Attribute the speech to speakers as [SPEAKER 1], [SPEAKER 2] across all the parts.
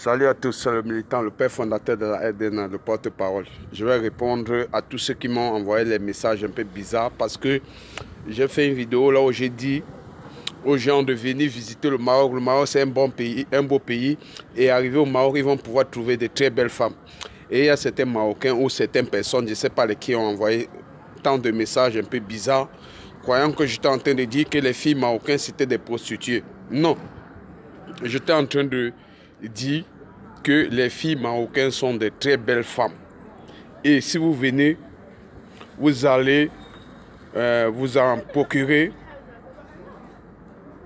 [SPEAKER 1] Salut à tous, c'est le militant, le père fondateur de la RDN, le porte-parole. Je vais répondre à tous ceux qui m'ont envoyé les messages un peu bizarres parce que j'ai fait une vidéo là où j'ai dit aux gens de venir visiter le Maroc. Le Maroc, c'est un bon pays, un beau pays. Et arrivé au Maroc, ils vont pouvoir trouver de très belles femmes. Et il y a certains Marocains ou certaines personnes, je ne sais pas lesquels, ont envoyé tant de messages un peu bizarres, croyant que j'étais en train de dire que les filles marocaines, c'était des prostituées. Non. J'étais en train de dire que les filles marocaines sont de très belles femmes. Et si vous venez, vous allez vous en procurer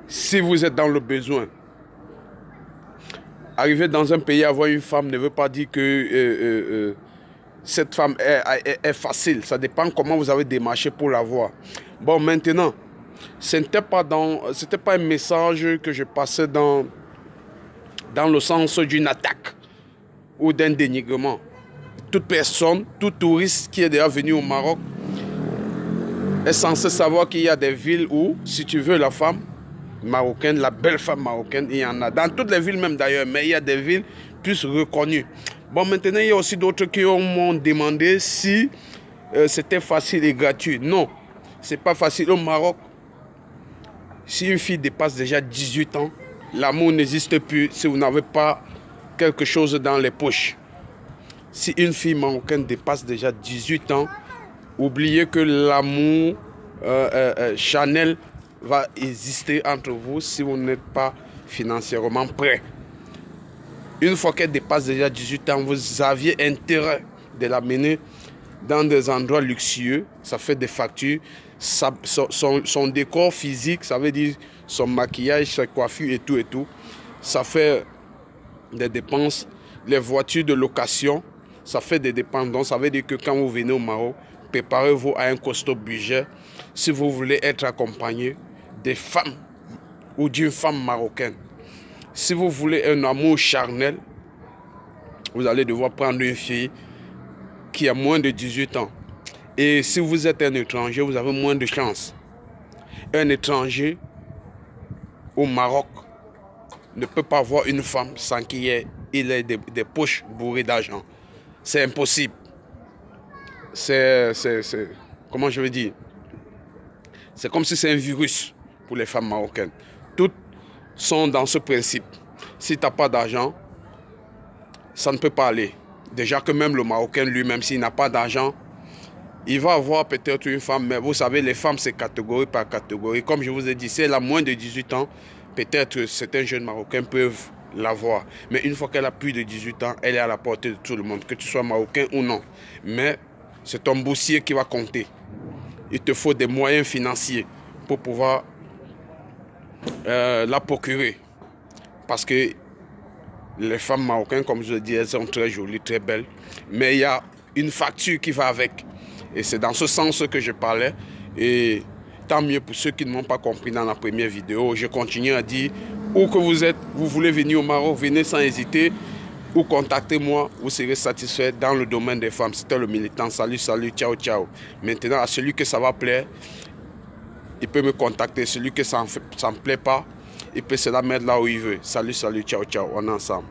[SPEAKER 1] si vous êtes dans le besoin. Arriver dans un pays, avoir une femme ne veut pas dire que cette femme est facile. Ça dépend comment vous avez démarché pour l'avoir. Bon, maintenant, ce n'était pas un message que je passais dans le sens d'une attaque ou d'un dénigrement. Toute personne, tout touriste qui est déjà venu au Maroc est censé savoir qu'il y a des villes où, si tu veux la femme marocaine, la belle femme marocaine, il y en a. Dans toutes les villes même d'ailleurs, mais il y a des villes plus reconnues. Bon, maintenant, il y a aussi d'autres qui m'ont demandé si c'était facile et gratuit. Non, c'est pas facile. Au Maroc, si une fille dépasse déjà 18 ans, l'amour n'existe plus si vous n'avez pas quelque chose dans les poches. Si une fille marocaine dépasse déjà 18 ans, oubliez que l'amour Chanel va exister entre vous si vous n'êtes pas financièrement prêt. Une fois qu'elle dépasse déjà 18 ans, vous aviez intérêt de l'amener dans des endroits luxueux. Ça fait des factures. Son décor physique, ça veut dire son maquillage, sa coiffure et tout. Ça fait des dépenses. Les voitures de location, ça fait des dépenses. Donc ça veut dire que quand vous venez au Maroc, préparez-vous à un costaud budget si vous voulez être accompagné des femmes ou d'une femme marocaine. Si vous voulez un amour charnel, vous allez devoir prendre une fille qui a moins de 18 ans. Et si vous êtes un étranger, vous avez moins de chance. Un étranger au Maroc ne peut pas voir une femme sans qu'il ait des poches bourrées d'argent. C'est impossible. Comment je veux dire? C'est comme si c'est un virus pour les femmes marocaines. Toutes sont dans ce principe. Si tu n'as pas d'argent, ça ne peut pas aller. Déjà que même le Marocain lui-même, s'il n'a pas d'argent, il va avoir peut-être une femme, mais vous savez, les femmes, c'est catégorie par catégorie. Comme je vous ai dit, si elle a moins de 18 ans, peut-être certains jeunes Marocains peuvent l'avoir. Mais une fois qu'elle a plus de 18 ans, elle est à la portée de tout le monde, que tu sois Marocain ou non. Mais c'est ton boursier qui va compter. Il te faut des moyens financiers pour pouvoir la procurer. Parce que les femmes marocaines, comme je le dis, elles sont très jolies, très belles. Mais il y a une facture qui va avec. Et c'est dans ce sens que je parlais. Et tant mieux pour ceux qui ne m'ont pas compris dans la première vidéo. Je continue à dire, où que vous êtes, vous voulez venir au Maroc, venez sans hésiter. Ou contactez-moi, vous serez satisfait dans le domaine des femmes. C'était le militant. Salut, salut, ciao, ciao. Maintenant, à celui que ça va plaire, il peut me contacter. Celui que ça ne plaît pas, il peut se la mettre là où il veut. Salut, salut, ciao, ciao. On est ensemble.